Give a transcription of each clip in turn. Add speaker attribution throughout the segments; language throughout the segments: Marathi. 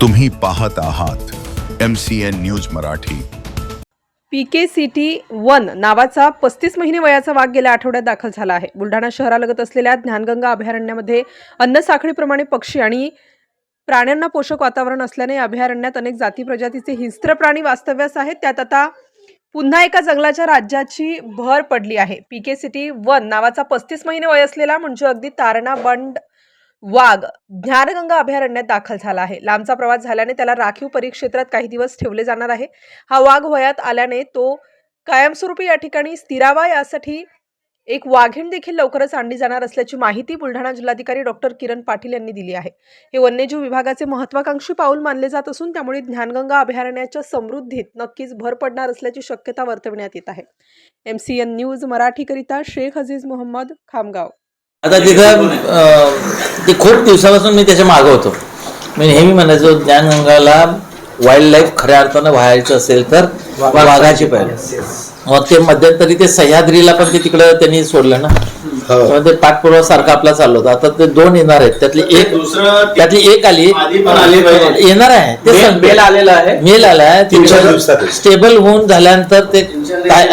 Speaker 1: तुम्ही पाहत आहात MCN न्यूज मराठी।
Speaker 2: PKCT-1 नावाचा 35 महिने वयाचा वाघ गेल्या आठवड्यात दाखल झाला आहे। बुलढाणा शहरालगत असलेल्या ज्ञानगंगा अभयारण्यामध्ये अन्न साखळीप्रमाणे पक्षी आणि प्राण्यांना पोषक वातावरण असल्याने या अभयारण्यात अनेक जाती प्रजातीचे हिंस्त्र प्राणी वास्तव्यास आहेत। त्यात आता पुन्हा एका जंगलाच्या राज्याची भर पडली आहे। PKCT-1 नावाचा 35 महिने वय असलेला म्हणजे अगदी तारणा बंड वाघ ज्ञानगंगा अभयारण्यात दाखल झाला आहे। लांबचा प्रवास झाल्याने त्याला राखीव परिक्षेत्रात काही दिवस ठेवले जाणार आहे। हा वाघ वयात आल्याने तो कायमस्वरूपी या ठिकाणी स्थिरावा यासाठी एक वाघीण देखील लवकरच आणली जाणार असल्याची माहिती बुलढाणा जिल्हाधिकारी डॉक्टर किरण पाटील यांनी दिली आहे। हे वन्यजीव विभागाचे महत्त्वाकांक्षी पाऊल मानले जात असून त्यामुळे ज्ञानगंगा अभयारण्याच्या समृद्धीत नक्कीच भर पडणार असल्याची शक्यता वर्तवण्यात येत आहे। MCN न्यूज मराठीकरिता शेख अजीज मोहम्मद, खामगाव।
Speaker 3: आता तिथं ते खूप दिवसापासून मी त्याच्या मागं होतो। मी नेहमी म्हणायचो ज्ञानगंगाला वाईल्ड लाईफ खऱ्या अर्थानं व्हायचं असेल तर वाघाची पाहिजे। मग ते मध्यंतरी ते सह्याद्रीला पण ते तिकडं त्यांनी सोडलं ना, ते पाठपुरावा सारखा आपला चालू होता। आता ते दोन येणार आहेत, त्यातली एक आली येणार आहे, ते मेल आलेला आहे, मेल आला आहे। स्टेबल होऊन झाल्यानंतर ते काय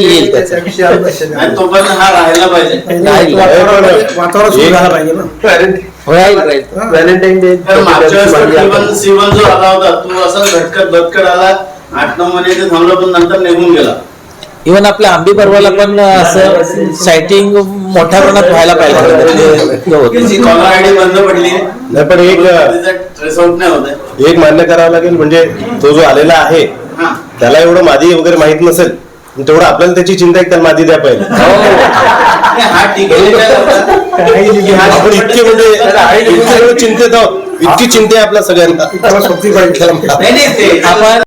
Speaker 3: येईल
Speaker 4: व्हॅलेंटाईन डे सीवन जो आला होता तो असा झटकत आला 8-9 महिने थांबला पण नंतर निघून गेला।
Speaker 3: इव्हन आपल्या आंबी पर्वाला पण असं सायटिंग मोठ्या प्रमाणात व्हायला पाहिजे।
Speaker 4: बंद पडली
Speaker 5: नाही, पण एक मान्य करावं लागेल, म्हणजे तो जो आलेला आहे त्याला एवढं मादी वगैरे माहित नसेल, तेवढं आपल्याला त्याची चिंता आहे, त्याला मादी द्या पाहिजे। आपण इतके म्हणजे चिंतेत आहोत, इतकी चिंता आहे आपल्या सगळ्यांना।
Speaker 3: आपण